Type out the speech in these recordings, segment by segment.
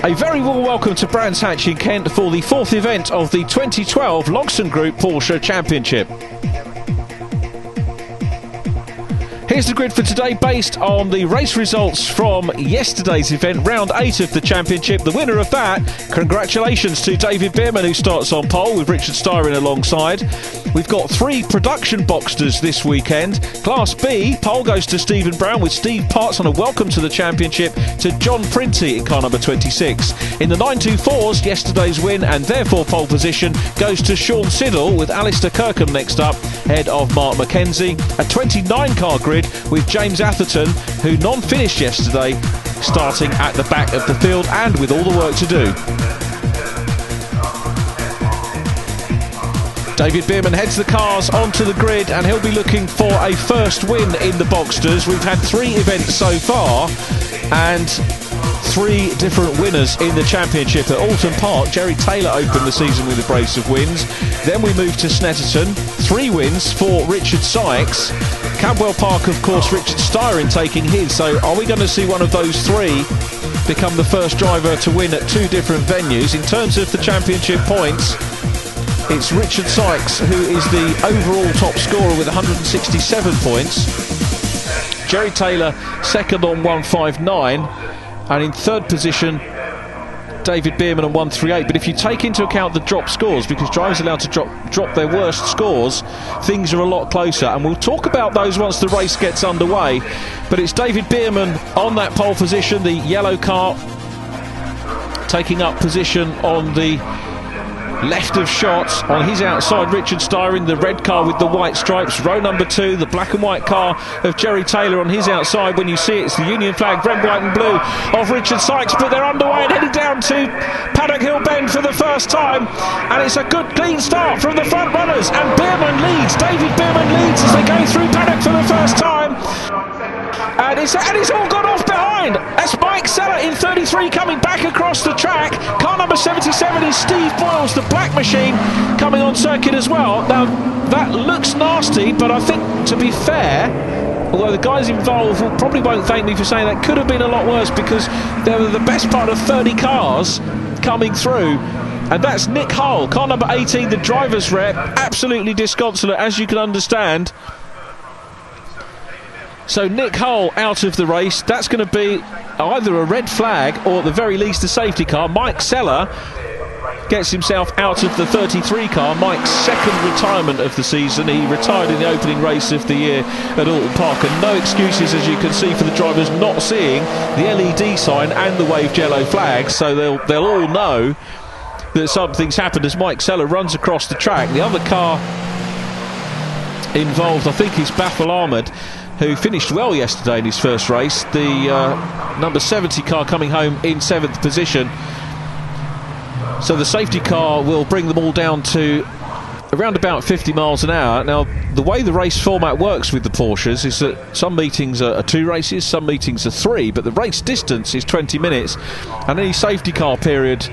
A very warm welcome to Brands Hatch in Kent for the fourth event of the 2012 Logson Group Porsche Championship. Here's the grid for today based on the race results from yesterday's event, round 8 of the championship. The winner of that, congratulations to David Bierman, who starts on pole with Richard Styron alongside. We've got 3 production Boxsters this weekend. Class B, pole goes to Stephen Brown with Steve Parts on a welcome to the championship to John Printy in car number 26. In the 924s, yesterday's win and therefore pole position goes to Sean Siddle with Alistair Kirkham next up, head of Mark McKenzie. A 29 car grid with James Atherton, who non-finished yesterday, starting at the back of the field and with all the work to do. David Bierman heads the cars onto the grid and he'll be looking for a first win in the Boxsters. We've had 3 events so far and 3 different winners in the championship. At Alton Park, Jerry Taylor opened the season with a brace of wins. Then we moved to Snetterton, 3 wins for Richard Sykes. Cadwell Park, of course, Richard Styron taking his. So are we going to see one of those 3 become the first driver to win at 2 different venues? In terms of the championship points, it's Richard Sykes who is the overall top scorer with 167 points. Jerry Taylor second on 159, and in third position David Bierman on 138. But if you take into account the drop scores, because drivers are allowed to drop their worst scores, things are a lot closer, and we'll talk about those once the race gets underway. But it's David Bierman on that pole position, the yellow car taking up position on the left of shots. On his outside, Richard Styron, the red car with the white stripes. Row number 2, the black and white car of Jerry Taylor on his outside. When you see it, it's the Union flag, red, white and blue of Richard Sykes. But they're underway and heading down to Paddock Hill Bend for the first time, and it's a good clean start from the front runners, and Bierman leads. David Bierman leads as they go through Paddock for the first time, and it's all gone off behind. That's Mike Seller in 33 coming back across the track. Car number 77 is Steve Boyles, the black machine, coming on circuit as well. Now that looks nasty, but I think, to be fair, although the guys involved probably won't thank me for saying that, could have been a lot worse, because there were the best part of 30 cars coming through. And that's Nick Hull, car number 18, the driver's rep, absolutely disconsolate, as you can understand. So Nick Hull out of the race. That's going to be either a red flag or at the very least a safety car. Mike Seller gets himself out of the 33 car, Mike's second retirement of the season. He retired in the opening race of the year at Alton Park, and no excuses, as you can see, for the drivers not seeing the LED sign and the waved yellow flag, so they'll all know that something's happened as Mike Seller runs across the track. The other car involved, I think, is Baffle Ahmed, who finished well yesterday in his first race. The number 70 car coming home in 7th position. So the safety car will bring them all down to around about 50 miles an hour. Now, the way the race format works with the Porsches is that some meetings are 2 races, some meetings are 3, but the race distance is 20 minutes, and any safety car period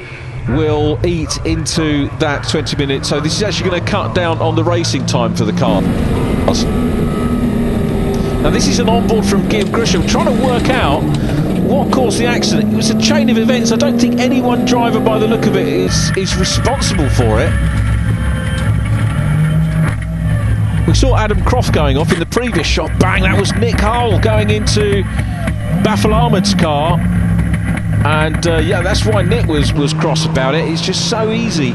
will eat into that 20 minutes. So this is actually going to cut down on the racing time for the car. Now this is an onboard from Guillaume Grisham, trying to work out what caused the accident. It was a chain of events. I don't think any one driver, by the look of it, is responsible for it. We saw Adam Croft going off in the previous shot. Bang, that was Nick Hull going into Baffle Ahmed's car. And yeah, that's why Nick was cross about it. It's just so easy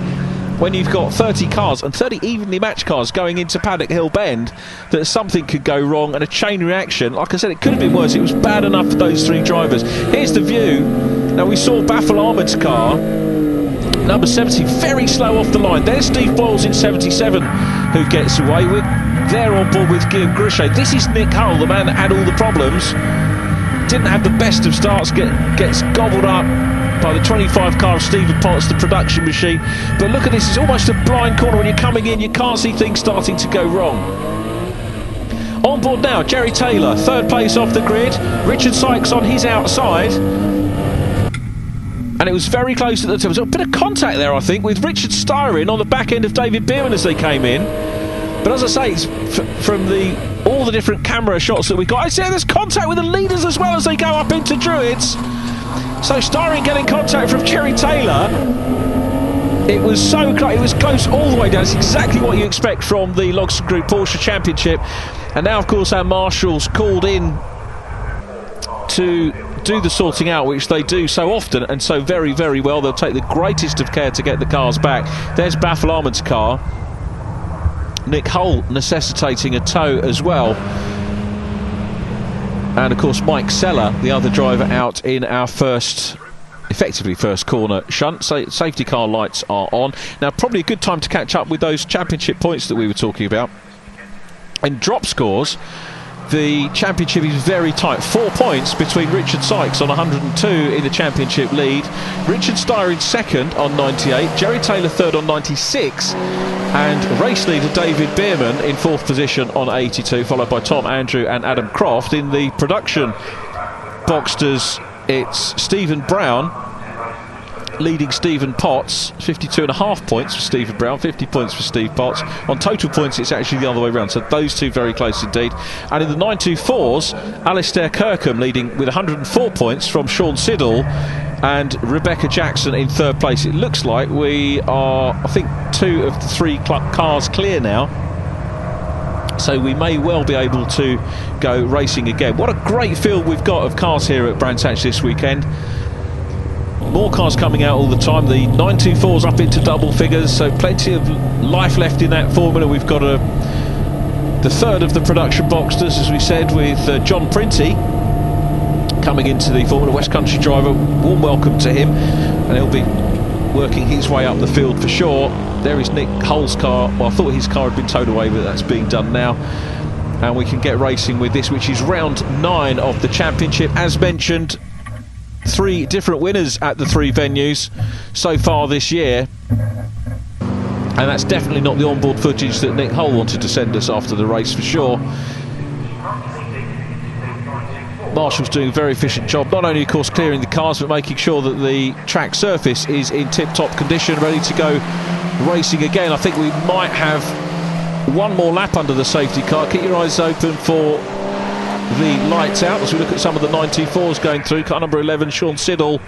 when you've got 30 cars and 30 evenly matched cars going into Paddock Hill Bend that something could go wrong, and a chain reaction. Like I said, it could have been worse. It was bad enough for those 3 drivers. Here's the view. Now we saw Baffle Ahmed's car, number 70, very slow off the line. There's Steve Boyles in 77 who gets away with. They're on board with Guillaume Grichet. This is Nick Hull, the man that had all the problems. Didn't have the best of starts, gets gobbled up by the 25 car of Stephen Potts, the production machine. But look at this, it's almost a blind corner. When you're coming in, you can't see things starting to go wrong. On board now, Jerry Taylor, third place off the grid. Richard Sykes on his outside. And it was very close at the time. There was a bit of contact there, I think, with Richard Styron on the back end of David Bierman as they came in. But as I say, it's from all the different camera shots that we got, I see there's contact with the leaders as well as they go up into Druids. So Styron getting contact from Jerry Taylor. It was so close, it was close all the way down. It's exactly what you expect from the Logson Group Porsche Championship. And now, of course, our marshals called in to do the sorting out, which they do so often and so very, very well. They'll take the greatest of care to get the cars back. There's Baffle Armour's car. Nick Hull necessitating a tow as well. And, of course, Mike Seller, the other driver, out in our effectively first corner shunt. So safety car lights are on. Now, probably a good time to catch up with those championship points that we were talking about. In drop scores, the championship is very tight. 4 points between Richard Sykes on 102 in the championship lead. Richard Styron second on 98. Jerry Taylor third on 96. And race leader David Bierman in fourth position on 82, followed by Tom Andrew and Adam Croft. In the production Boxsters, it's Stephen Brown leading Stephen Potts, 52.5 points for Stephen Brown, 50 points for Steve Potts. On total points, it's actually the other way around, so those two very close indeed. And in the 924s, Alistair Kirkham leading with 104 points from Sean Siddall and Rebecca Jackson in third place. It looks like we are, I think, 2 of the 3 cars clear now, so we may well be able to go racing again. What a great field we've got of cars here at Brands Hatch this weekend. More cars coming out all the time. The 924's up into double figures, so plenty of life left in that formula. We've got the third of the production Boxsters, as we said, with John Printy coming into the Formula West Country driver. Warm welcome to him, and he'll be working his way up the field for sure. There is Nick Hull's car. Well, I thought his car had been towed away, but that's being done now. And we can get racing with this, which is round 9 of the championship. As mentioned, 3 different winners at the 3 venues so far this year, and that's definitely not the onboard footage that Nick Hull wanted to send us after the race for sure. Marshall's doing a very efficient job, not only of course clearing the cars, but making sure that the track surface is in tip-top condition, ready to go racing again. I think we might have one more lap under the safety car. Keep your eyes open for the lights out as we look at some of the 924s going through. Car number 11, Sean Siddall,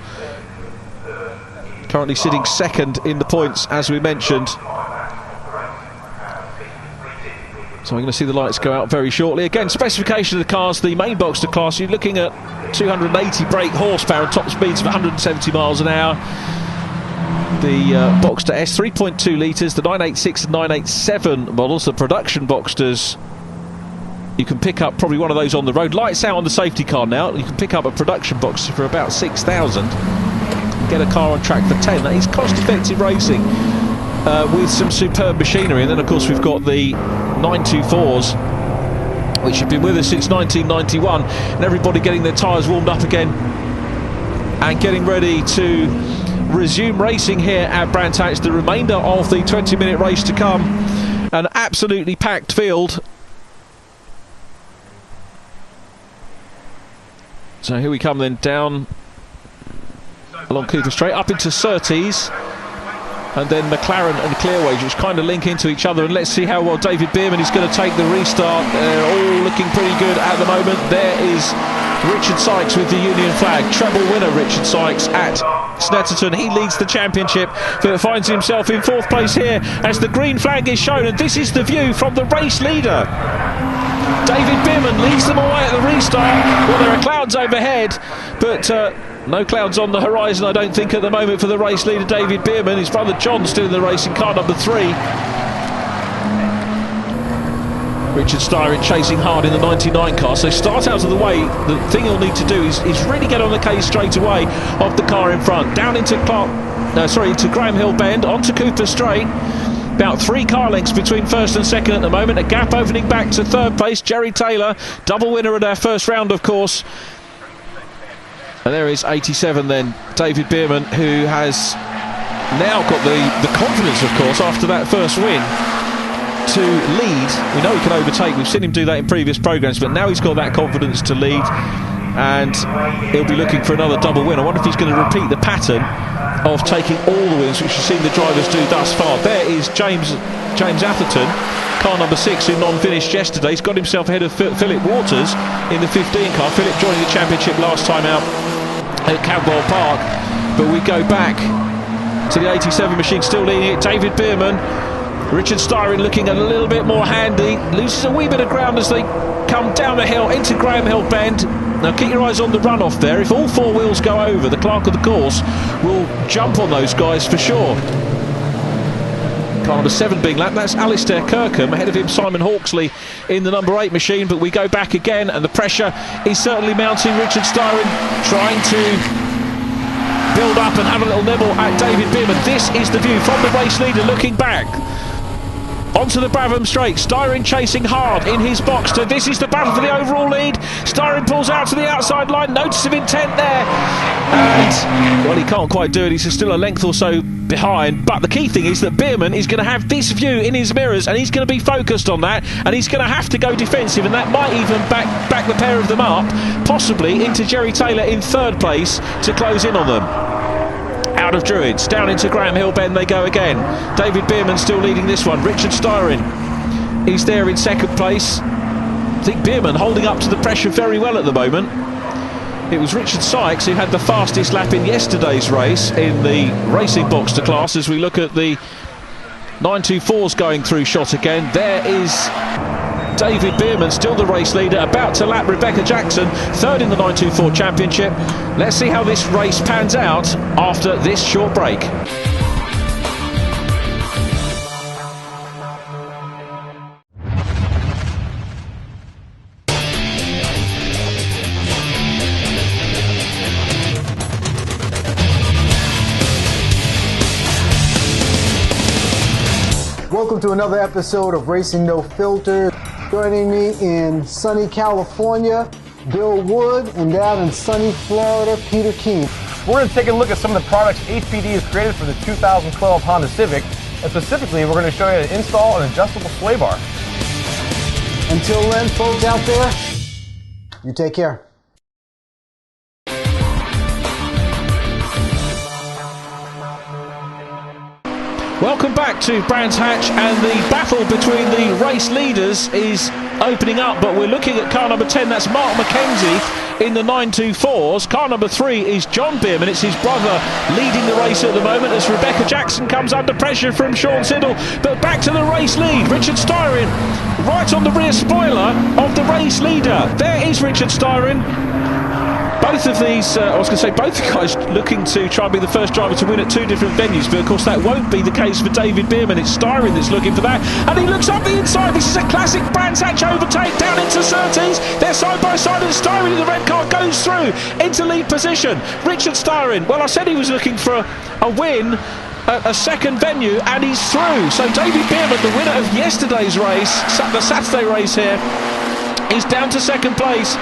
currently sitting second in the points, as we mentioned. So we're going to see the lights go out very shortly. Again, specification of the cars, the main Boxster class, you're looking at 280 brake horsepower and top speeds of 170 miles an hour. The Boxster S, 3.2 litres, the 986 and 987 models, the production Boxsters. You can pick up probably one of those on the road. Lights out on the safety car now. You can pick up a production Boxster for about 6,000 and get a car on track for 10. That is cost-effective racing with some superb machinery. And then, of course, we've got the 924s, which have been with us since 1991, and everybody getting their tyres warmed up again and getting ready to resume racing here at Brands Hatch. The remainder of the 20-minute race to come. An absolutely packed field. So here we come then down along Cooper Straight, up into Surtees, and then McLaren and Clearways, which kind of link into each other. And let's see how well David Bierman is going to take the restart. They're all looking pretty good at the moment. There is Richard Sykes with the Union flag. Treble winner Richard Sykes at Snetterton. He leads the championship, but finds himself in 4th place here as the green flag is shown. And this is the view from the race leader. David Bierman leads them away at the restart. Well, there are clouds overhead, but no clouds on the horizon, I don't think, at the moment for the race leader David Bierman. His brother John still in the race in car number 3. Richard Styron chasing hard in the 99 car, so start out of the way. The thing he'll need to do is really get on the case straight away of the car in front. Down into into Graham Hill Bend, onto Cooper Straight. About 3 car lengths between first and second at the moment. A gap opening back to 3rd place. Jerry Taylor, double winner at our first round, of course. And there is 87 then, David Bierman, who has now got the confidence, of course, after that first win, to lead. We know he can overtake, we've seen him do that in previous programmes, but now he's got that confidence to lead, and he'll be looking for another double win. I wonder if he's going to repeat the pattern of taking all the wins, which we've seen the drivers do thus far. There is James Atherton, car number 6, who non-finished yesterday. He's got himself ahead of Philip Waters in the 15 car. Philip joining the championship last time out at Cadwell Park. But we go back to the 87 machine, still leading it, David Bierman. Richard Styron looking a little bit more handy, loses a wee bit of ground as they come down the hill into Graham Hill Bend. Now keep your eyes on the runoff there. If all four wheels go over, the clerk of the course will jump on those guys for sure. Car number 7 being lapped, that's Alistair Kirkham. Ahead of him Simon Hawksley in the number 8 machine, but we go back again and the pressure is certainly mounting. Richard Styron trying to build up and have a little nibble at David Bierman. This is the view from the race leader looking back onto the Bravham Straight. Styron chasing hard in his Boxster. This is the battle for the overall lead. Styron pulls out to the outside line. Notice of intent there. And, well, he can't quite do it. He's still a length or so behind. But the key thing is that Bierman is going to have this view in his mirrors, and he's going to be focused on that. And he's going to have to go defensive, and that might even back the pair of them up, possibly into Jerry Taylor in 3rd place to close in on them. Out of Druids, down into Graham Hill Bend they go again. David Bierman still leading this one. Richard Styron, he's there in 2nd place. I think Bierman holding up to the pressure very well at the moment. It was Richard Sykes who had the fastest lap in yesterday's race in the racing Boxster class. As we look at the 924s going through shot again, there is David Bierman, still the race leader, about to lap Rebecca Jackson, 3rd in the 924 championship. Let's see how this race pans out after this short break. Welcome to another episode of Racing No Filter. Joining me in sunny California, Bill Wood, and down in sunny Florida, Peter King. We're going to take a look at some of the products HPD has created for the 2012 Honda Civic, and specifically we're going to show you how to install an adjustable sway bar. Until then, folks out there, you take care. Welcome back to Brands Hatch, and the battle between the race leaders is opening up, but we're looking at car number 10, that's Mark McKenzie in the 924s. Car number 3 is John Bierman, it's his brother leading the race at the moment as Rebecca Jackson comes under pressure from Sean Siddle, but back to the race lead. Richard Styron right on the rear spoiler of the race leader. There is Richard Styron. Both of these, I was going to say, both guys looking to try and be the first driver to win at 2 different venues, but of course that won't be the case for David Bierman. It's Styron that's looking for that, and he looks up the inside. This is a classic Brands Hatch overtake down into Surtees. They're side by side, and Styron in the red car goes through into lead position. Richard Styron, well, I said he was looking for a win at a 2nd venue, and he's through. So David Bierman, the winner of yesterday's race, the Saturday race here, is down to 2nd place.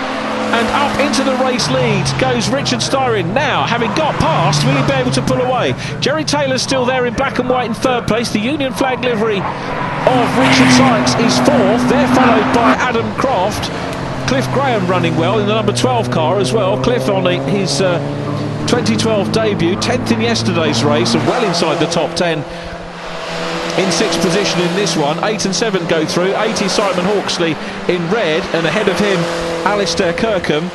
And up into the race lead goes Richard Styron. Now, having got past, will he be able to pull away? Jerry Taylor's still there in black and white in 3rd place. The Union flag livery of Richard Sykes is 4th. They're followed by Adam Croft. Cliff Graham running well in the number 12 car as well. Cliff on his 2012 debut, 10th in yesterday's race and well inside the top 10. In 6th position in this one. 8 and 7 go through. 80 Simon Hawksley in red, and ahead of him Alistair Kirkham.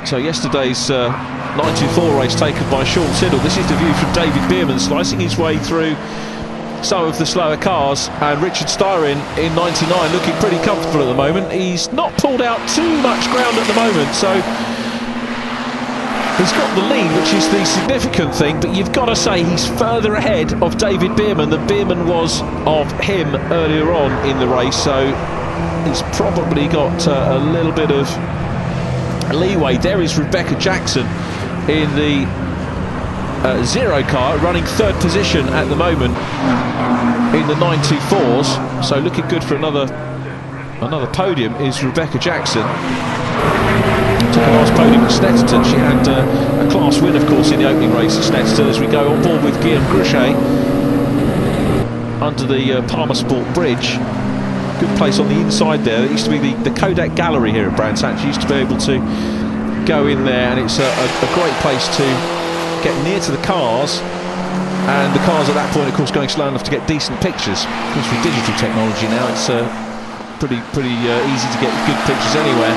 So yesterday's 924 race taken by Sean Siddle. This is the view from David Bierman slicing his way through some of the slower cars, and Richard Styron in 99 looking pretty comfortable at the moment. He's not pulled out too much ground at the moment, so he's got the lead, which is the significant thing, but you've got to say he's further ahead of David Bierman than Bierman was of him earlier on in the race, so he's probably got a little bit of leeway. There is Rebecca Jackson in the 0 car, running 3rd position at the moment in the 924s, so looking good for another another podium is Rebecca Jackson. Took a nice podium at Snetterton. She had a class win, of course, in the opening race at Snetterton. As we go on board with Guillaume Gruchet under the Palmer Sport Bridge. Good place on the inside there. There used to be the Kodak Gallery here at Brands Hatch. You used to be able to go in there, and it's a great place to get near to the cars. And the cars at that point, of course, going slow enough to get decent pictures. Of course, with digital technology now, it's pretty easy to get good pictures anywhere.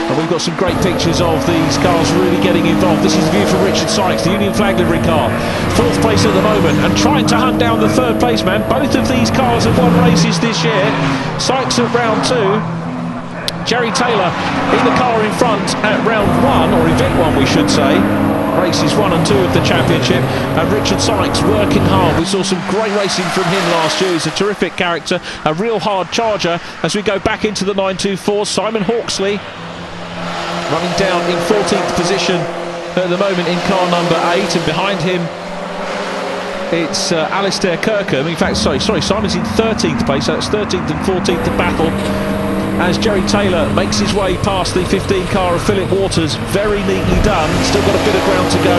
And we've got some great pictures of these cars really getting involved. This is the view from Richard Sykes, the Union Flag livery car. 4th place at the moment, and trying to hunt down the 3rd place man. Both of these cars have won races this year. Sykes at round 2. Jerry Taylor in the car in front at round 1, or event 1 we should say. Races 1 and 2 of the championship, and Richard Sykes working hard. We saw some great racing from him last year. He's a terrific character, a real hard charger. As we go back into the 924, Simon Hawksley running down in 14th position at the moment in car number 8, and behind him it's Alistair Kirkham. In fact, sorry, Simon's in 13th place, so that's 13th and 14th to battle. As Jerry Taylor makes his way past the 15 car of Philip Waters, very neatly done. Still got a bit of ground to go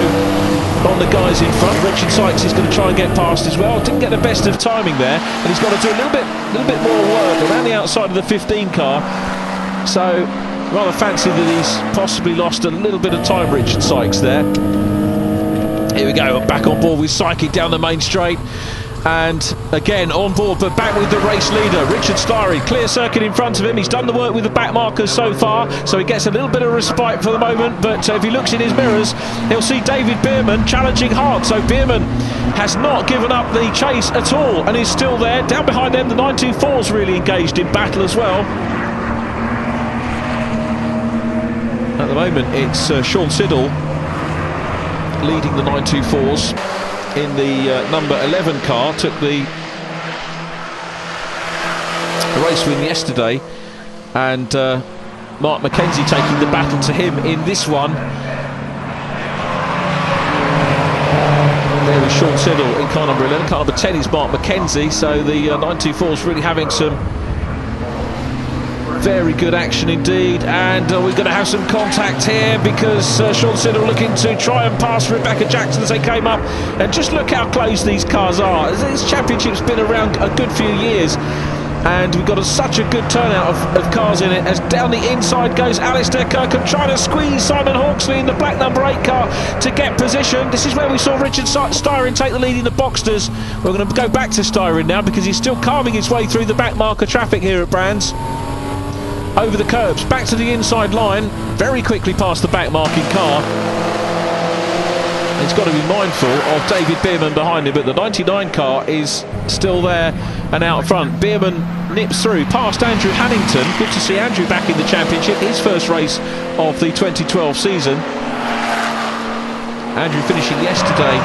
on the guys in front. Richard Sykes is going to try and get past as well. Didn't get the best of timing there, and he's got to do a little bit more work around the outside of the 15 car. So rather fancy that he's possibly lost a little bit of time, Richard Sykes there. Here we go, back on board with Psychic down the main straight. And again on board, but back with the race leader, Richard Styrey. Clear circuit in front of him. He's done the work with the back markers so far, so he gets a little bit of respite for the moment. But if he looks in his mirrors, he'll see David Bierman challenging hard. So Bierman has not given up the chase at all and is still there. Down behind them, the 924's really engaged in battle as well. At the moment, it's Sean Siddle leading the 924's. In the number 11 car, took the race win yesterday, and Mark McKenzie taking the battle to him in this one. There was Sean Siddle in car number 11. Car number 10 is Mark McKenzie, so the 924's really having some very good action indeed, and we're going to have some contact here because Sean Siddle looking to try and pass Rebecca Jackson as they came up, and just look how close these cars are. This championship's been around a good few years, and we've got such a good turnout of cars in it. As down the inside goes Alistair Kirkham, trying to squeeze Simon Hawksley in the black number 8 car to get position. This is where we saw Richard Styron take the lead in the Boxsters. We're going to go back to Styron now because he's still carving his way through the back marker traffic here at Brands. Over the curbs, back to the inside line, very quickly past the back marking car. He's got to be mindful of David Bierman behind him, but the 99 car is still there and out front. Bierman nips through past Andrew Hannington. Good to see Andrew back in the championship, his first race of the 2012 season. Andrew finishing yesterday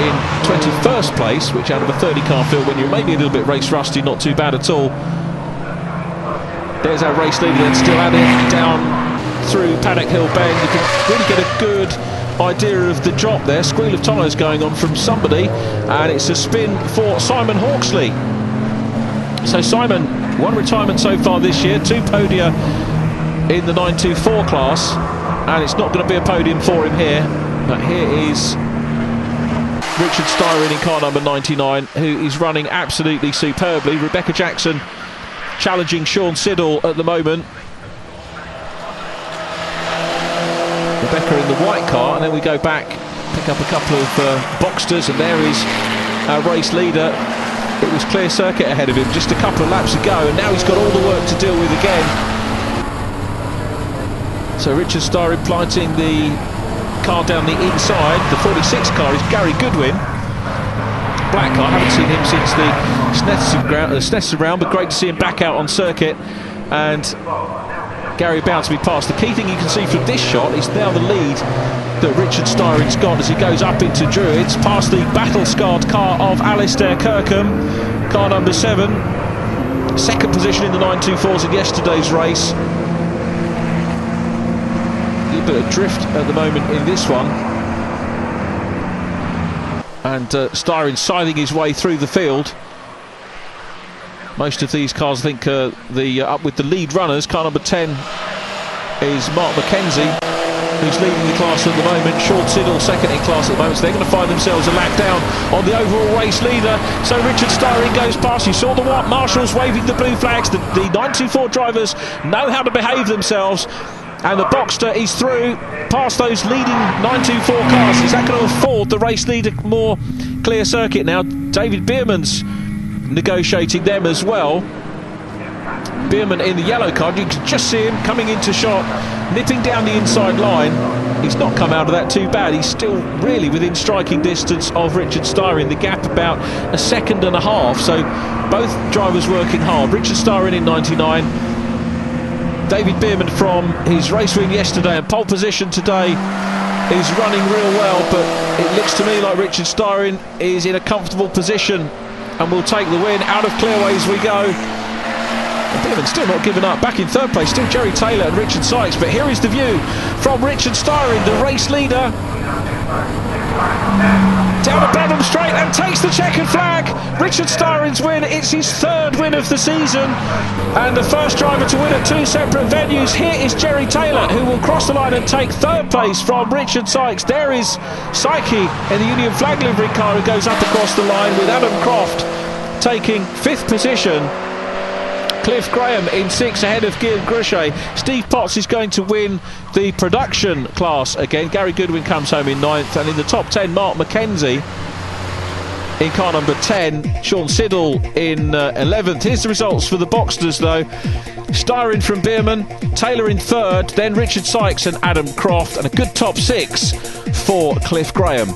in 21st place, which out of a 30 car field, when you're maybe a little bit race rusty, not too bad at all. There's our race leader then, still at it, down through Paddock Hill Bend. You can really get a good idea of the drop there. Squeal of tyres going on from somebody, and it's a spin for Simon Hawksley. So Simon, 1 retirement so far this year, 2 podia in the 924 class, and it's not going to be a podium for him here. But here is Richard Styron in car number 99, who is running absolutely superbly. Rebecca Jackson challenging Sean Siddle at the moment. Rebecca in the white car, and then we go back, pick up a couple of Boxsters, and there is our race leader. It was clear circuit ahead of him just a couple of laps ago, and now he's got all the work to deal with again. So Richard Styron planting the car down the inside. The 46 car is Gary Goodwin. Black car, I haven't seen him since the Snetterton round, but great to see him back out on circuit. And Gary about to be passed. The key thing you can see from this shot is now the lead that Richard Styron's got as he goes up into Druids, past the battle-scarred car of Alistair Kirkham, car number 7. Second position in the 924s in yesterday's race. A little bit of drift at the moment in this one. And Styron scything his way through the field. most of these cars, I think, up with the lead runners. Car number 10 is Mark Mackenzie, who's leading the class at the moment. Sean Siddle second in class at the moment, so they're going to find themselves a lap down on the overall race leader. So Richard Styring goes past. You saw the marshals waving the blue flags. The 924 drivers know how to behave themselves, and the Boxster is through past those leading 924 cars. Is that going to afford the race leader more clear circuit now? David Bierman's negotiating them as well. Bierman in the yellow car, you can just see him coming into shot, nipping down the inside line. He's not come out of that too bad. He's still really within striking distance of Richard Styring. The gap about a second and a half, so both drivers working hard. Richard Styring in 99, David Bierman from his race win yesterday and pole position today is running real well, but it looks to me like Richard Styring is in a comfortable position and will take the win. Out of clearways we go. Bierman still not giving up. Back in third place, still Jerry Taylor and Richard Sykes. But here is the view from Richard Styring, the race leader. Down the bottom straight and takes the checkered flag. Richard Styring's win. It's his third win of the season and the first driver to win at two separate venues. Here is Jerry Taylor, who will cross the line and take third place from Richard Sykes. There is Psyche in the Union flag livery car, who goes up across the line, with Adam Croft taking fifth position. Cliff Graham in sixth ahead of Guillaume Grichet. Steve Potts is going to win the production class again. Gary Goodwin comes home in ninth, and in the top 10 Mark Mackenzie in car number 10, Sean Siddle in 11th. Here's the results for the Boxsters though. Styring from Bierman, Taylor in third, then Richard Sykes and Adam Croft, and a good top 6 for Cliff Graham.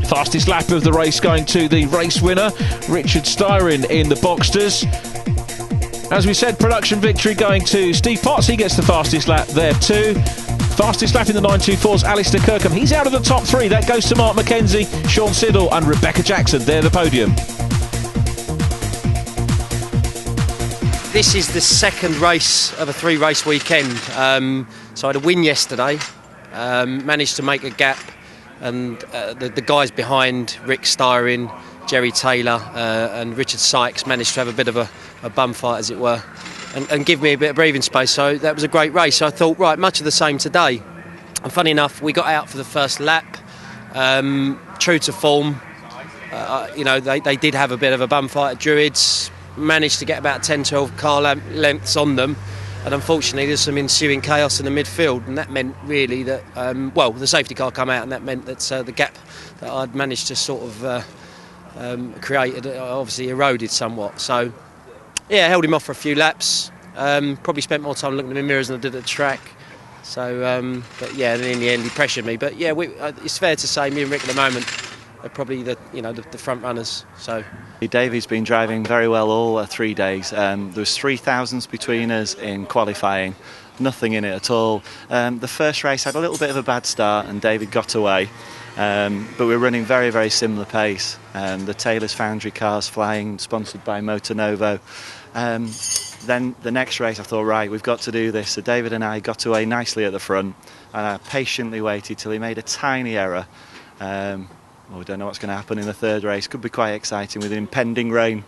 Fastest lap of the race going to the race winner, Richard Styring in the Boxsters. As we said, production victory going to Steve Potts. He gets the fastest lap there too. Fastest lap in the 924's Alistair Kirkham. He's out of the top 3. That goes to Mark Mackenzie, Sean Siddle and Rebecca Jackson. They're the podium. This is the second race of a 3-race weekend. So I had a win yesterday, managed to make a gap, and the guys behind, Rick Styring, Jerry Taylor and Richard Sykes, managed to have a bit of a bum fight, as it were, and give me a bit of breathing space. So that was a great race. So I thought, right, much of the same today. And funny enough, we got out for the first lap, true to form. They did have a bit of a bum fight at Druids, managed to get about 10-12 car lengths on them, and unfortunately there's some ensuing chaos in the midfield, and that meant really that the safety car come out, and that meant that the gap that I'd managed to sort of create obviously eroded somewhat. So yeah, held him off for a few laps, probably spent more time looking in the mirrors than I did at the track. So but yeah, in the end he pressured me. But yeah, it's fair to say me and Rick at the moment are probably the front runners. So Davey's been driving very well all 3 days. There was 3,000s between us in qualifying, nothing in it at all. The first race had a little bit of a bad start and David got away, but we're running very, very similar pace. The Taylor's Foundry cars flying, sponsored by Motor Novo. Then the next race I thought, right, we've got to do this. So David and I got away nicely at the front, and I patiently waited till he made a tiny error. We don't know what's going to happen in the third race. Could be quite exciting with impending rain.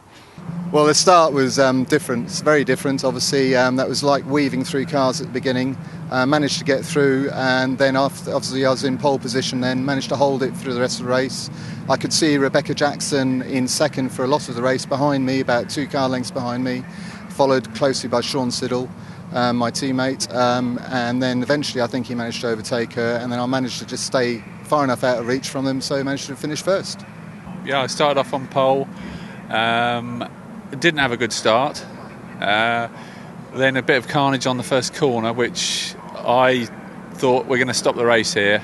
Well, the start was different. It's very different, obviously. That was like weaving through cars at the beginning. Managed to get through, and then obviously I was in pole position then, managed to hold it through the rest of the race. I could see Rebecca Jackson in second for a lot of the race behind me, about 2 car lengths behind me, followed closely by Sean Siddle, my teammate, and then eventually I think he managed to overtake her, and then I managed to just stay far enough out of reach from them, so I managed to finish first. Yeah, I started off on pole. Didn't have a good start. Then a bit of carnage on the first corner, which I thought we're going to stop the race here.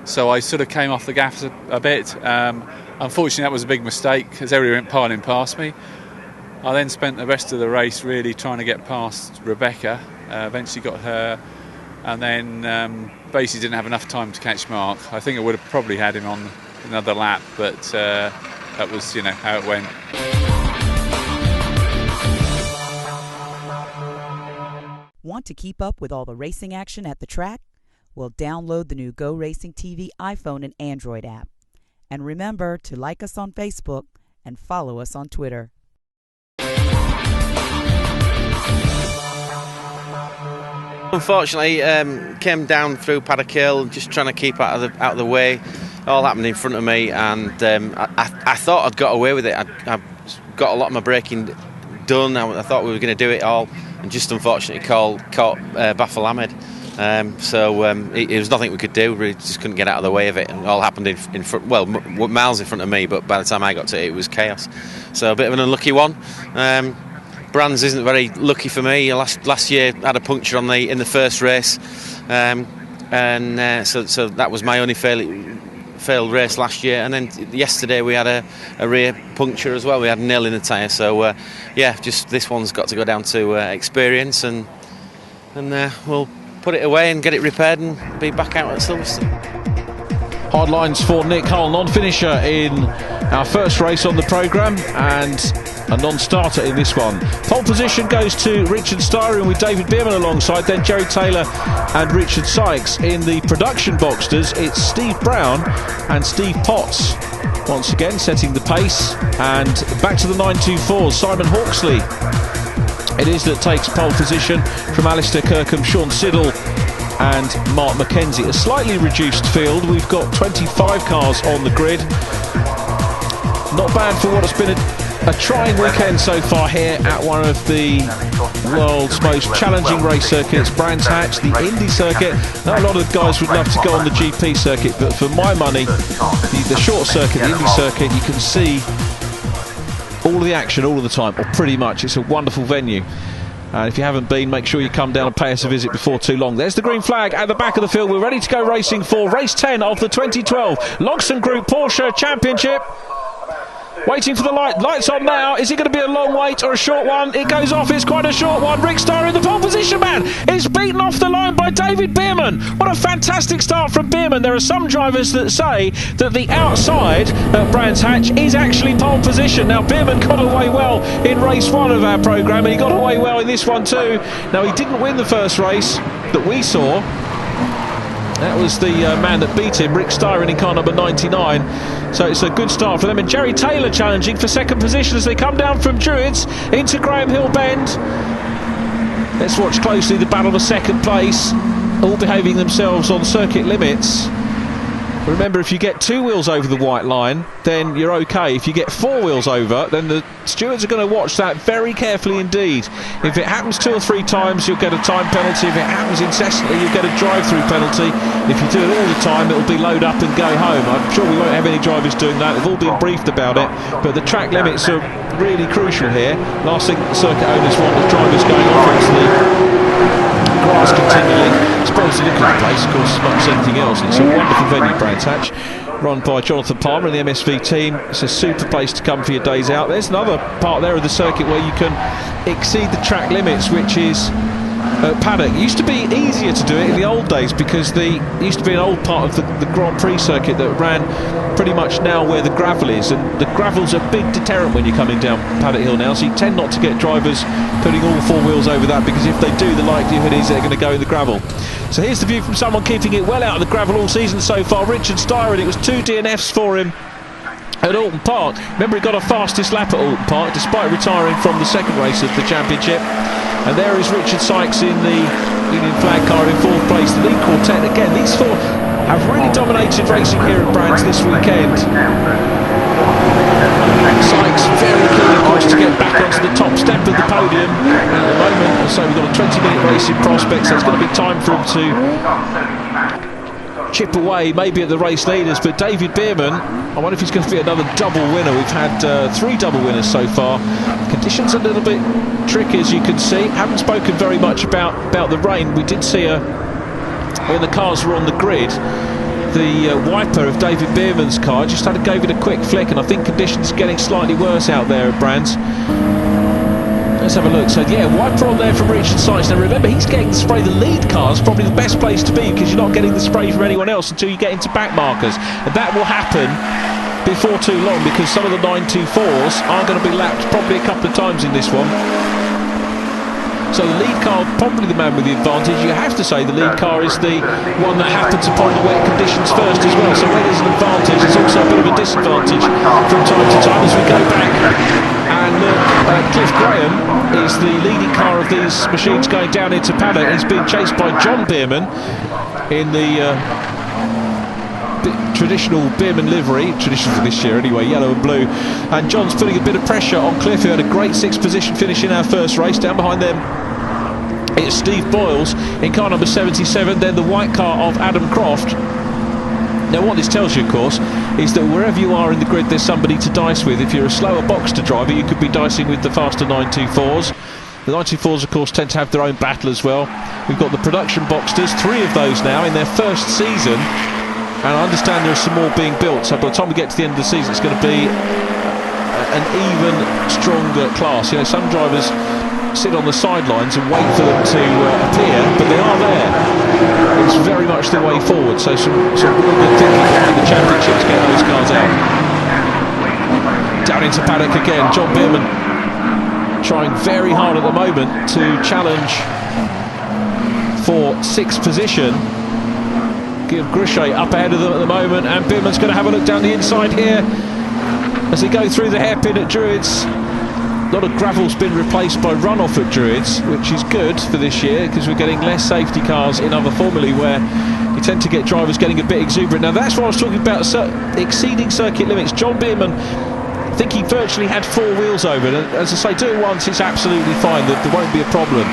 So I sort of came off the gas a bit. Unfortunately, that was a big mistake as everybody went piling past me. I then spent the rest of the race really trying to get past Rebecca. Eventually got her, and then basically didn't have enough time to catch Mark. I think I would have probably had him on another lap, but that was, how it went. Want to keep up with all the racing action at the track? Well, download the new Go Racing TV iPhone and Android app. And remember to like us on Facebook and follow us on Twitter. Unfortunately, came down through Paddock Hill, just trying to keep out of the way. All happened in front of me, and I thought I'd got away with it. I got a lot of my braking done. I thought we were going to do it all, and just unfortunately caught Baffle Ahmed. So it was nothing we could do. We just couldn't get out of the way of it. And it all happened in front, well, miles in front of me. But by the time I got to it, it was chaos. So a bit of an unlucky one. Brands isn't very lucky for me. Last year had a puncture in the first race, and so that was my only failed race last year. And then yesterday we had a rear puncture as well. We had a nail in the tyre. So just this one's got to go down to experience, and we'll put it away and get it repaired and be back out at Silverstone. Hard lines for Nick Hull, non-finisher in our first race on the programme, and a non-starter in this one. Pole position goes to Richard Styron with David Bierman alongside, then Jerry Taylor and Richard Sykes. In the production Boxsters, it's Steve Brown and Steve Potts once again setting the pace. And back to the 924s, Simon Hawksley it is that takes pole position from Alistair Kirkham, Sean Siddle and Mark McKenzie. A slightly reduced field. We've got 25 cars on the grid. Not bad for what has been a trying weekend so far here at one of the world's most challenging race circuits, Brands Hatch, the Indy circuit. Now, a lot of guys would love to go on the GP circuit, but for my money, the short circuit, the Indy circuit, you can see all of the action all of the time, or pretty much. It's a wonderful venue. And if you haven't been, make sure you come down and pay us a visit before too long. There's the green flag at the back of the field. We're ready to go racing for race 10 of the 2012 Logson Group Porsche Championship. Waiting for the lights on now. Is it going to be a long wait or a short one? It goes off. It's quite a short one. Rick Starr in the pole position, man. It's beaten off the line by David Bierman. What a fantastic start from Bierman. There are some drivers that say that the outside at Brands Hatch is actually pole position. Now, Bierman got away well in race 1 of our programme, and he got away well in this one too. Now, he didn't win the first race that we saw. That was the man that beat him, Rick Styron, in car number 99. So it's a good start for them. And Jerry Taylor challenging for second position as they come down from Druids into Graham Hill Bend. Let's watch closely the battle for second place. All behaving themselves on circuit limits. Remember, if you get 2 wheels over the white line, then you're okay. If you get 4 wheels over, then the stewards are going to watch that very carefully indeed. If it happens 2 or 3 times, you'll get a time penalty. If it happens incessantly, you'll get a drive-through penalty. If you do it all the time, it'll be load up and go home. I'm sure we won't have any drivers doing that. They've all been briefed about it, but the track limits are really crucial here. Last thing the circuit owners want is drivers going off into the grass continually. Spoils the look of the place, of course, as much as anything else. It's a wonderful venue, Brands Hatch, run by Jonathan Palmer and the MSV team. It's a super place to come for your days out. There's another part there of the circuit where you can exceed the track limits, which is paddock. It used to be easier to do it in the old days because it used to be an old part of the Grand Prix circuit that ran pretty much now where the gravel is, and the gravel's a big deterrent when you're coming down Paddock Hill now, so you tend not to get drivers putting all 4 wheels over that, because if they do, the likelihood is they're going to go in the gravel. So here's the view from someone keeping it well out of the gravel all season so far, Richard Styron. It was 2 DNFs for him at Alton Park. Remember, he got a fastest lap at Alton Park despite retiring from the second race of the championship. And there is Richard Sykes in the Union Flag car in 4th place. The lead quartet again. These 4 have really dominated racing here at Brands this weekend. Sykes very keen, of course, to get back onto the top step of the podium at the moment. So we've got a 20-minute race in prospect, so it's going to be time for him to chip away, maybe at the race leaders. But David Bierman, I wonder if he's going to be another double winner. We've had 3 double winners so far. Conditions a little bit tricky, as you can see. Haven't spoken very much about the rain. We did see when the cars were on the grid, the wiper of David Bierman's car just gave it a quick flick, and I think conditions are getting slightly worse out there at Brands. Let's have a look. So yeah, wiper on there from Richard Sykes. Now remember, he's getting the spray. The lead car is probably the best place to be, because you're not getting the spray from anyone else until you get into back markers, and that will happen before too long, because some of the 924s are going to be lapped probably a couple of times in this one. So the lead car, probably the man with the advantage. You have to say the lead car is the one that happens upon the wet conditions first as well. So where there's an advantage, there's also a bit of a disadvantage from time to time as we go back and look at Cliff Graham is the leading car of these machines going down into paddock. He's being chased by John Bierman in the traditional Bierman livery, traditional for this year anyway, yellow and blue. And John's putting a bit of pressure on Cliff, who had a great 6th position finish in our first race. Down behind them, it's Steve Boyles in car number 77, then the white car of Adam Croft. Now what this tells you, of course, is that wherever you are in the grid, there's somebody to dice with. If you're a slower Boxster driver, you could be dicing with the faster 924s. The 924s, of course, tend to have their own battle as well. We've got the production Boxsters, 3 of those now in their first season, and I understand there are some more being built, so by the time we get to the end of the season, it's going to be an even stronger class. You know, some drivers sit on the sidelines and wait for them to appear, but they are there. It's very much the way forward, so some real good thinking behind the championships, getting those cars out. Down into paddock again, John Bierman trying very hard at the moment to challenge for 6th position. Guillaume Grichet up ahead of them at the moment, and Bierman's going to have a look down the inside here as they go through the hairpin at Druids. A lot of gravel's been replaced by runoff at Druids, which is good for this year because we're getting less safety cars in other formulae where you tend to get drivers getting a bit exuberant. Now that's what I was talking about, exceeding circuit limits. John Bierman, I think he virtually had 4 wheels over, and as I say, do it once, it's absolutely fine, there won't be a problem.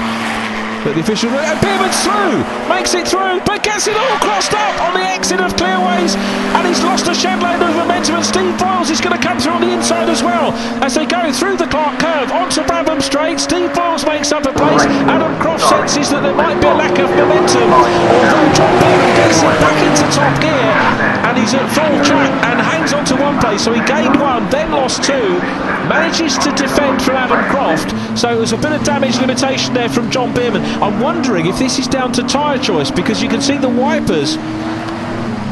But the official, and Bierman's through, makes it through, but gets it all crossed up on the exit of Clearways, and he's lost a shed load of momentum, and Steve Boyles is going to come through on the inside as well. As they go through the Clark curve onto Brabham Straight, Steve Boyles makes up a place. Adam Croft senses that there might be a lack of momentum, although John Bierman gets it back into top gear, and he's at full track and hangs on to 1 place, so he gained 1, then lost 2, manages to defend from Adam Croft, so it was a bit of damage limitation there from John Bierman. I'm wondering if this is down to tyre choice, because you can see the wipers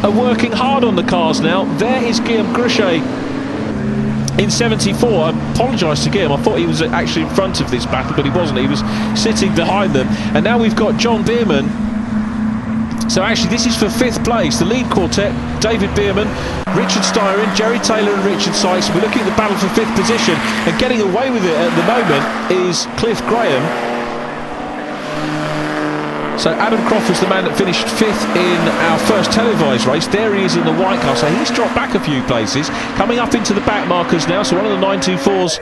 are working hard on the cars now. There is Guillaume Grichet in 74. I apologise to Guillaume, I thought he was actually in front of this battle, but he wasn't. He was sitting behind them, and now we've got John Bierman. So actually this is for 5th place, the lead quartet, David Bierman, Richard Styron, Jerry Taylor and Richard Sykes. We're looking at the battle for 5th position, and getting away with it at the moment is Cliff Graham. So Adam Croft was the man that finished 5th in our first televised race. There he is in the white car, so he's dropped back a few places. Coming up into the back markers now, so one of the 924s,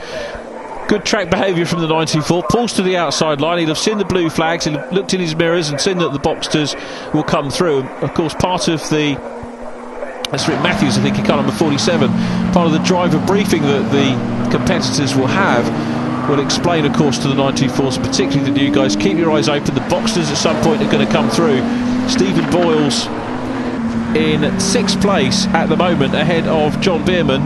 good track behaviour from the 924, pulls to the outside line. He'll have seen the blue flags, he'll have looked in his mirrors and seen that the Boxsters will come through. Of course, part of the, that's Rick Matthews, I think, in car number 47, part of the driver briefing that the competitors will have will explain, of course, to the 924s, particularly the new guys, keep your eyes open. The Boxsters at some point are going to come through. Stephen Boyles in 6th place at the moment, ahead of John Bierman.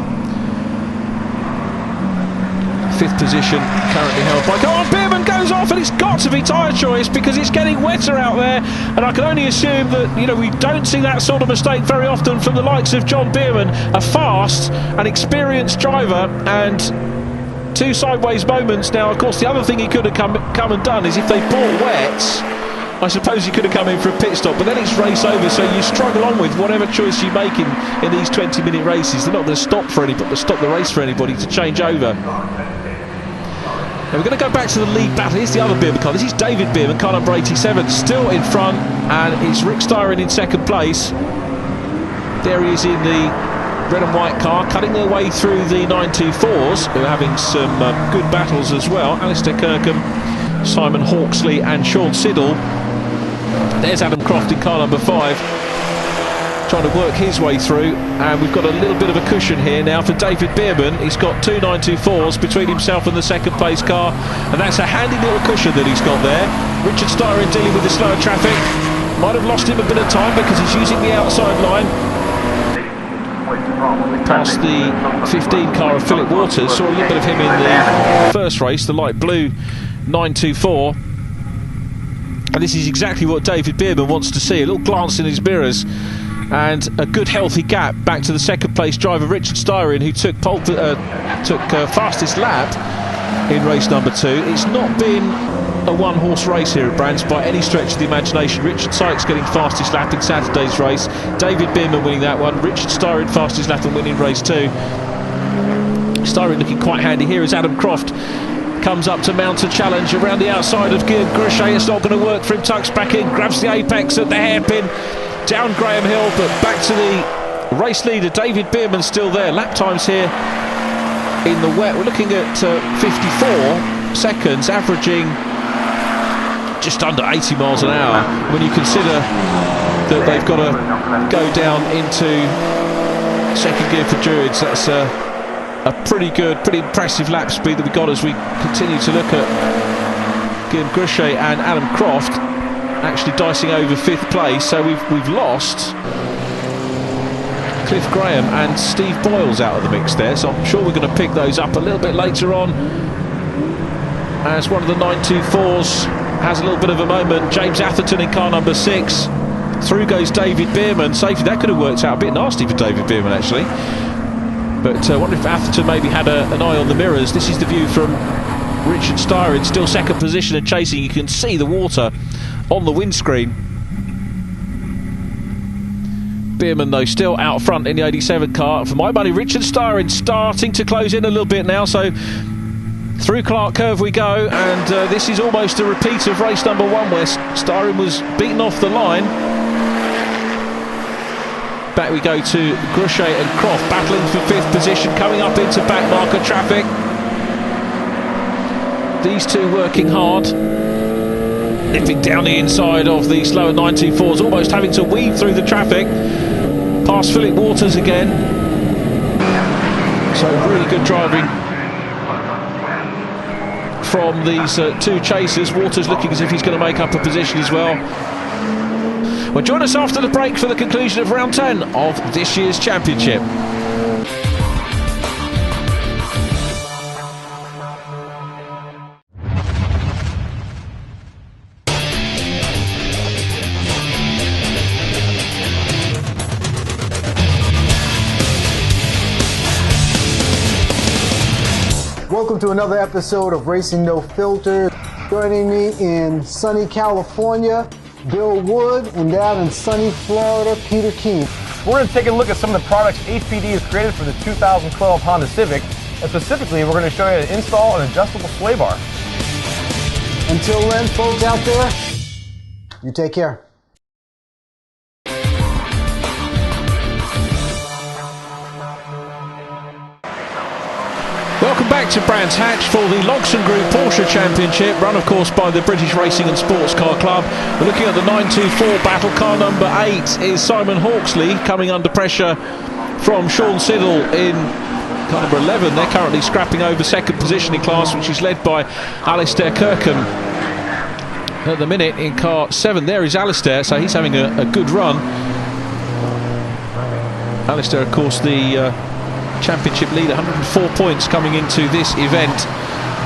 5th position currently held by... Oh, Bierman goes off, and it's got to be tyre choice because it's getting wetter out there, and I can only assume that, you know, we don't see that sort of mistake very often from the likes of John Bierman, a fast and experienced driver, and 2 sideways moments. Now, of course, the other thing he could have come and done is if they bought wets, I suppose he could have come in for a pit stop, but then it's race over, so you struggle on with whatever choice you make in these 20-minute races. They're not going to stop the race for anybody to change over. Now we're going to go back to the lead battle. Here's the other Bierman car. This is David Bierman, car number 87, still in front, and it's Rick Styron in 2nd place. There he is in the red and white car, cutting their way through the 924s, who are having some good battles as well. Alistair Kirkham, Simon Hawksley and Sean Siddle. There's Adam Croft in car number 5, trying to work his way through, and we've got a little bit of a cushion here now for David Bierman. He's got 2 924s between himself and the 2nd place car, and that's a handy little cushion that he's got there. Richard Styron dealing with the slower traffic, might have lost him a bit of time because he's using the outside line. Past the 15 car of Philip Waters, saw a little bit of him in the first race, the light blue 924, and this is exactly what David Bierman wants to see, a little glance in his mirrors and a good healthy gap back to the 2nd place driver Richard Styron, who took fastest lap in race number 2. It's not been a one-horse race here at Brands by any stretch of the imagination. Richard Sykes getting fastest lap in Saturday's race, David Bierman winning that one, Richard Styron fastest lap and winning race 2. Styron looking quite handy here as Adam Croft comes up to mount a challenge around the outside of Guillaume Gruchet. It's not going to work for him. Tucks back in, grabs the apex at the hairpin, down Graham Hill, but back to the race leader. David Bierman still there. Lap times here in the wet, we're looking at 54 seconds, averaging just under 80 miles an hour. When you consider that they've got to go down into second gear for Druids, that's a pretty good, pretty impressive lap speed that we got as we continue to look at Guillaume Gruchet and Adam Croft actually dicing over 5th place. So we've lost Cliff Graham and Steve Boyles out of the mix there, so I'm sure we're going to pick those up a little bit later on as one of the 924s has a little bit of a moment. James Atherton in car number 6. Through goes David Bierman. Safety, that could have worked out a bit nasty for David Bierman actually, but I wonder if Atherton maybe had an eye on the mirrors. This is the view from Richard Styron, still second position and chasing. You can see the water on the windscreen. Bierman though still out front in the 87 car. For my money, Richard Styron starting to close in a little bit now, so through Clark Curve we go, and this is almost a repeat of race number 1 where Styron was beaten off the line. Back we go to Gruchet and Croft battling for 5th position, coming up into back marker traffic. These two working hard, nipping down the inside of the slower 924s, almost having to weave through the traffic. Past Philip Waters again. So really good driving from these two chasers. Waters looking as if he's going to make up a position as well. Well, join us after the break for the conclusion of round 10 of this year's championship. Welcome to another episode of Racing No Filter. Joining me in sunny California, Bill Wood, and down in sunny Florida, Peter Keene. We're going to take a look at some of the products HPD has created for the 2012 Honda Civic, and specifically we're going to show you how to install an adjustable sway bar. Until then, folks out there, you take care. Welcome back to Brands Hatch for the Logson Group Porsche Championship, run of course by the British Racing and Sports Car Club. We're looking at the 924 battle. Car number 8 is Simon Hawksley, coming under pressure from Sean Siddle in car number 11. They're currently scrapping over second position in class, which is led by Alistair Kirkham. At the minute in car 7 there is Alistair, so he's having a good run. Alistair of course the championship leader, 104 points coming into this event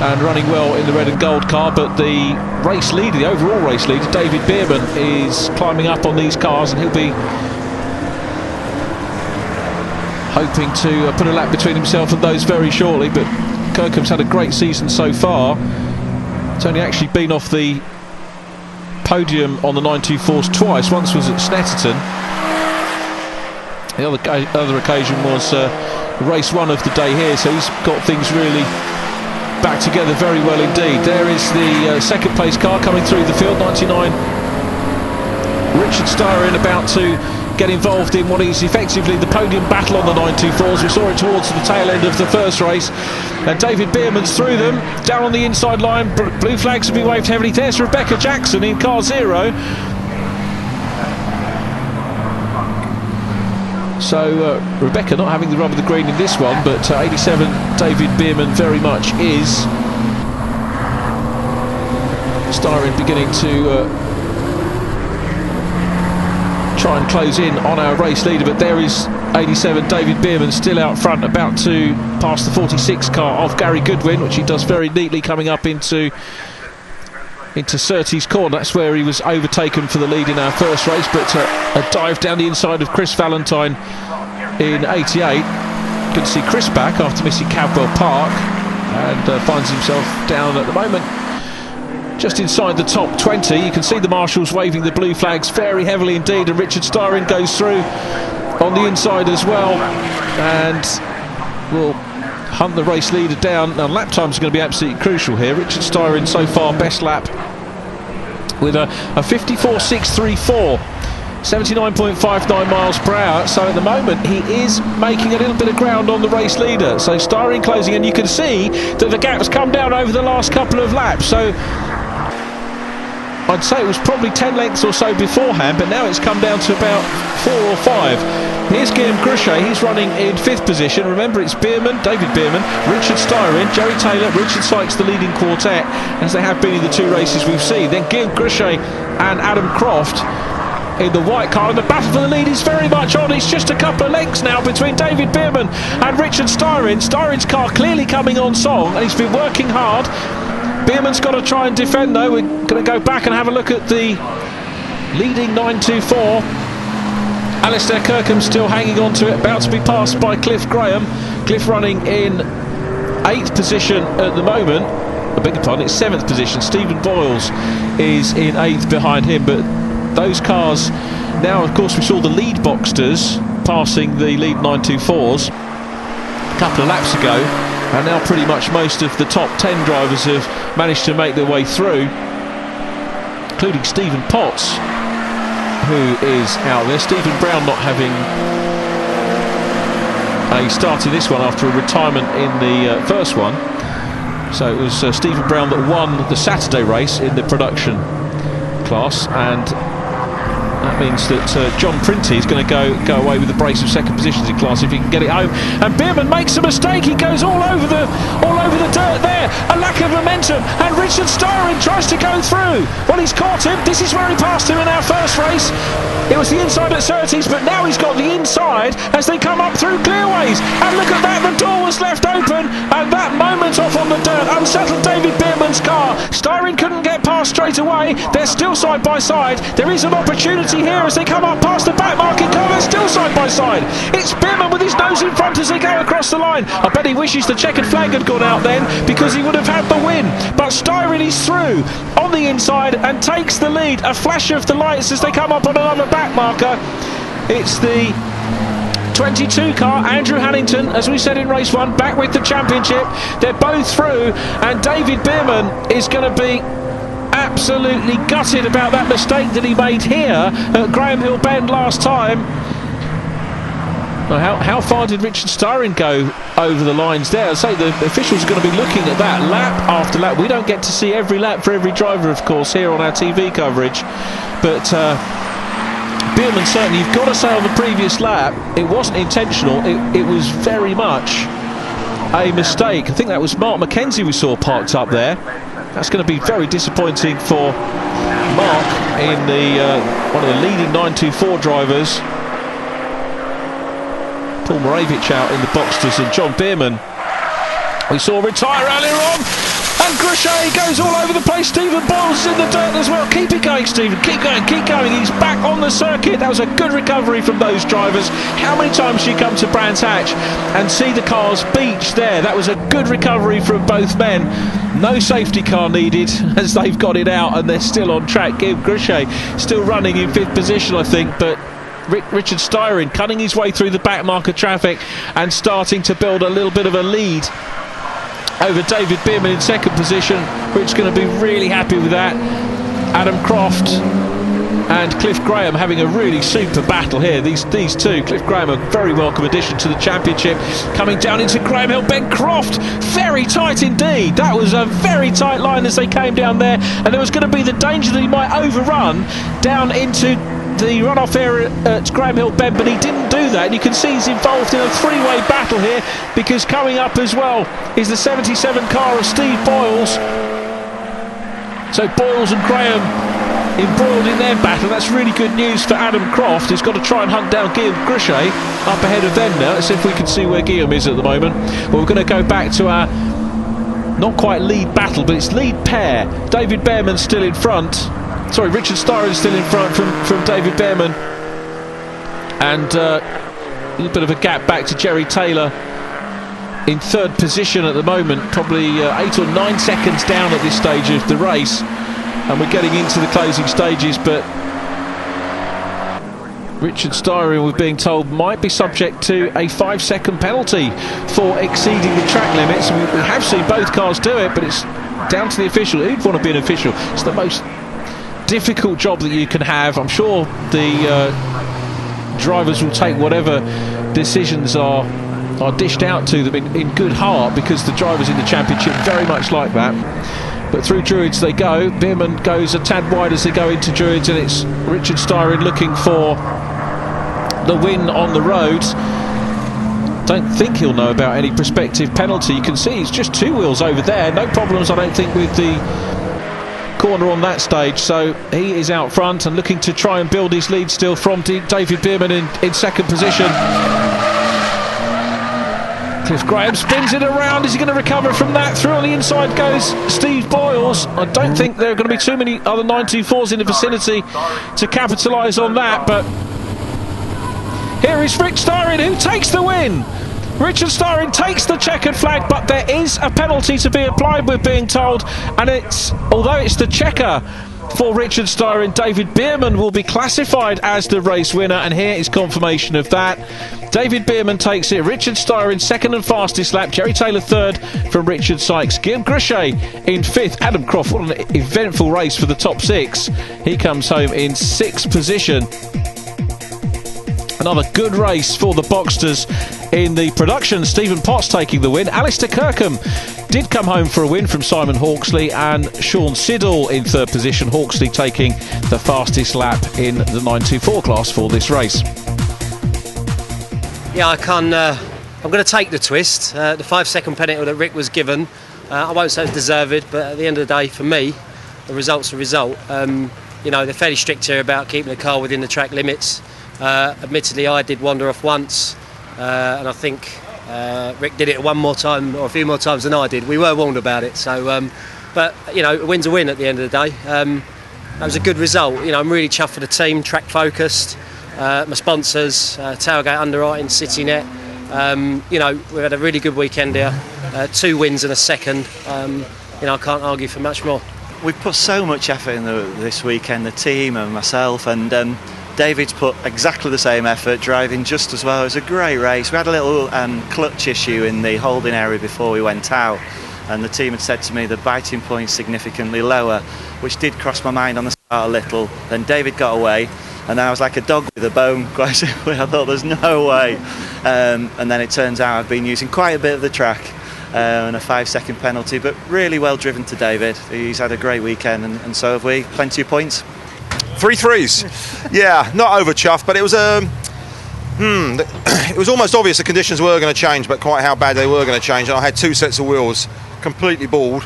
and running well in the red and gold car, but the race leader, the overall race leader, David Bierman, is climbing up on these cars, and he'll be hoping to put a lap between himself and those very shortly. But Kirkham's had a great season so far. It's only actually been off the podium on the 924s twice. Once was at Snetterton, the other occasion was race 1 of the day here, so he's got things really back together very well indeed. There is the second place car coming through the field, 99 Richard Styron, about to get involved in what is effectively the podium battle on the 924s. We saw it towards the tail end of the first race, and David Bierman's through them, down on the inside line. Blue flags have been waved heavily. There's Rebecca Jackson in car 0. So Rebecca not having the rub of the green in this one, but 87 David Bierman very much is. Styron beginning to try and close in on our race leader, but there is 87 David Bierman still out front, about to pass the 46 car of Gary Goodwin, which he does very neatly coming up into Surtees corner. That's where he was overtaken for the lead in our first race, but a dive down the inside of Chris Valentine in 88. Good to see Chris back after missing Cadwell Park, and finds himself down at the moment just inside the top 20. You can see the marshals waving the blue flags very heavily indeed, and Richard Styron goes through on the inside as well, and will hunt the race leader down. Now lap times are going to be absolutely crucial here. Richard Styron so far best lap with a 54.634, 79.59 miles per hour. So at the moment he is making a little bit of ground on the race leader. So Styron closing, and you can see that the gap's come down over the last couple of laps. So I'd say it was probably 10 lengths or so beforehand, but now it's come down to about 4 or 5. Here's Guillaume Gruchet, he's running in 5th position. Remember, it's Bierman, David Bierman, Richard Styron, Jerry Taylor, Richard Sykes, the leading quartet, as they have been in the 2 races we've seen. Then Guillaume Gruchet and Adam Croft in the white car, and the battle for the lead is very much on. It's just a couple of lengths now between David Bierman and Richard Styron. Styron's car clearly coming on song, and he's been working hard. Bierman's got to try and defend though. We're going to go back and have a look at the leading 924. Alistair Kirkham still hanging on to it, about to be passed by Cliff Graham. Cliff running in 8th position at the moment. I beg your pardon, it's 7th position. Stephen Boyles is in 8th behind him, but those cars now, of course, we saw the lead Boxsters passing the lead 924s a couple of laps ago, and now pretty much most of the top 10 drivers have managed to make their way through, including Stephen Potts, who is out there. Stephen Brown not having a start in this one after a retirement in the first one. So it was Stephen Brown that won the Saturday race in the production class, and that means that John Printy is going to go away with the brace of second positions in class if he can get it home. And Bierman makes a mistake. He goes all over the dirt there. A lack of momentum, and Richard Styron tries to go through. Well, he's caught him. This is where he passed him in our first race. It was the inside at Surtees, but now he's got the inside as they come up through clearways. And look at that, the door was left open, and that moment off on the dirt unsettled David Bierman's car. Styron couldn't get past straight away. They're still side by side. There is an opportunity here as they come up past the back marking car. They're still side by side. It's Bierman with his nose in front as they go across the line. I bet he wishes the checkered flag had gone out then, because he would have had the win. But Styron is through on the inside and takes the lead. A flash of the lights as they come up on another back marker. It's the 22 car, Andrew Hannington, as we said in race 1, back with the championship. They're both through, and David Bierman is going to be absolutely gutted about that mistake that he made here at Graham Hill Bend last time. Well, how far did Richard Styron go over the lines there? I say the officials are going to be looking at that lap after lap. We don't get to see every lap for every driver, of course, here on our TV coverage, but Bierman, certainly, you've got to say on the previous lap, it wasn't intentional. It was very much a mistake. I think that was Mark McKenzie we saw parked up there. That's going to be very disappointing for Mark in the one of the leading 924 drivers. Paul Moravich out in the Boxsters, and John Bierman we saw retire earlier on, and Gruchet goes all over the place. Stephen Boyles is in the dirt as well. Keep it going, Stephen, keep going, keep going. He's back on the circuit. That was a good recovery from those drivers. How many times do you come to Brands Hatch and see the cars beach there? That was a good recovery from both men. No safety car needed as they've got it out, and they're still on track. Guillaume Gruchet still running in 5th position, I think, but Richard Styron cutting his way through the back marker traffic and starting to build a little bit of a lead over David Bierman in 2nd position. Rich's going to be really happy with that. Adam Croft and Cliff Graham having a really super battle here. These two, Cliff Graham, a very welcome addition to the championship. Coming down into Graham Hill, Ben Croft, very tight indeed. That was a very tight line as they came down there, and there was going to be the danger that he might overrun down into the runoff area at Graham Hill Bend, but he didn't do that, and you can see he's involved in a three-way battle here, because coming up as well is the 77 car of Steve Boyles. So Boyles and Graham embroiled in their battle. That's really good news for Adam Croft, who's got to try and hunt down Guillaume Gruchet up ahead of them now. Let's see if we can see where Guillaume is at the moment. Well, we're going to go back to our not quite lead battle, but it's lead pair. David Bierman's still in front. Sorry, Richard Styron's still in front from David Bierman, and a little bit of a gap back to Jerry Taylor in 3rd position at the moment, probably 8 or 9 seconds down at this stage of the race, and we're getting into the closing stages. But Richard Styron, we're being told, might be subject to a 5-second penalty for exceeding the track limits. We have seen both cars do it, but it's down to the official. Who'd want to be an official? It's the most difficult job that you can have. I'm sure the drivers will take whatever decisions are dished out to them in good heart, because the drivers in the championship very much like that. But through Druids they go. Bierman goes a tad wide as they go into Druids, and it's Richard Styron looking for the win on the road. Don't think he'll know about any prospective penalty. You can see he's just 2 wheels over there. No problems, I don't think, with the corner on that stage. So he is out front and looking to try and build his lead still from David Bierman in second position. Cliff Graham spins it around. Is he going to recover from that? Through on the inside goes Steve Boyles. I don't think there are going to be too many other 924s in the vicinity to capitalise on that, but here is Rick Styron, who takes the win. Richard Styron takes the checkered flag, but there is a penalty to be applied, we're being told, and although it's the checker for Richard Styron, David Bierman will be classified as the race winner, and here is confirmation of that. David Bierman takes it. Richard Styron second and fastest lap. Jerry Taylor third from Richard Sykes. Guillaume Grichet in fifth. Adam Croft, what an eventful race for the top 6. He comes home in 6th position. Another good race for the Boxsters in the production. Stephen Potts taking the win. Alistair Kirkham did come home for a win from Simon Hawksley, and Sean Siddall in 3rd position. Hawksley taking the fastest lap in the 924 class for this race. Yeah, I'm going to take the twist. The 5-second penalty that Rick was given, I won't say it's deserved, but at the end of the day, for me, the result's a result. They're fairly strict here about keeping the car within the track limits. Admittedly, I did wander off once, and I think Rick did it one more time, or a few more times than I did. We were warned about it, so but a win's a win at the end of the day. That was a good result. I'm really chuffed for the team, track focused. My sponsors, Tailgate Underwriting, CityNet. We've had a really good weekend here. 2 wins and a second. I can't argue for much more. We've put so much effort in this weekend, the team and myself, and David's put exactly the same effort, driving just as well. It was a great race. We had a little clutch issue in the holding area before we went out, and the team had said to me the biting point significantly lower, which did cross my mind on the start a little. Then David got away, and then I was like a dog with a bone, quite simply. I thought there's no way. And then it turns out I've been using quite a bit of the track, and a 5-second penalty, but really well driven to David. He's had a great weekend, and so have we. Plenty of points. 3 threes. Yeah, not over chuffed, but it was it was almost obvious the conditions were going to change, but quite how bad they were going to change. And I had 2 sets of wheels completely bald,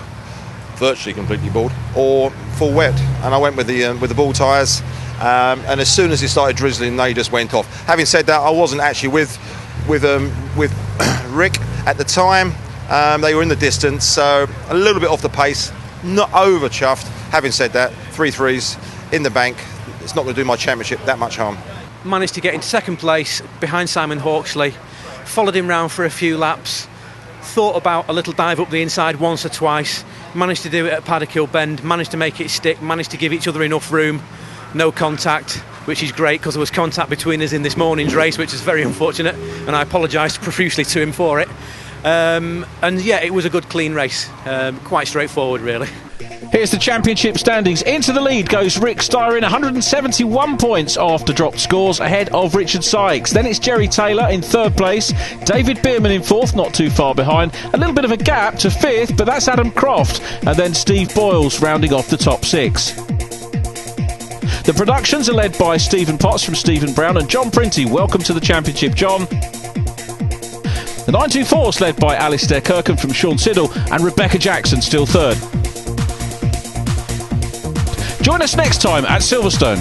virtually completely bald, or full wet, and I went with the ball tyres. And as soon as it started drizzling, they just went off. Having said that, I wasn't actually with Rick at the time. They were in the distance, so a little bit off the pace, not over chuffed. Having said that, 3 threes in the bank. It's not going to do my championship that much harm. Managed to get in 2nd place behind Simon Hawksley, followed him round for a few laps, thought about a little dive up the inside once or twice, managed to do it at Paddock Hill Bend, managed to make it stick, managed to give each other enough room, no contact, which is great because there was contact between us in this morning's race, which is very unfortunate, and I apologise profusely to him for it. And yeah, it was a good clean race, quite straightforward really. Here's the championship standings. Into the lead goes Rick Styron, 171 points after dropped scores, ahead of Richard Sykes. Then it's Jerry Taylor in 3rd place, David Bierman in 4th, not too far behind. A little bit of a gap to 5th, but that's Adam Croft, and then Steve Boyles rounding off the top 6. The productions are led by Stephen Potts from Stephen Brown and John Printy. Welcome to the championship, John. The 924 is led by Alistair Kirkham from Sean Siddall, and Rebecca Jackson still 3rd. Join us next time at Silverstone.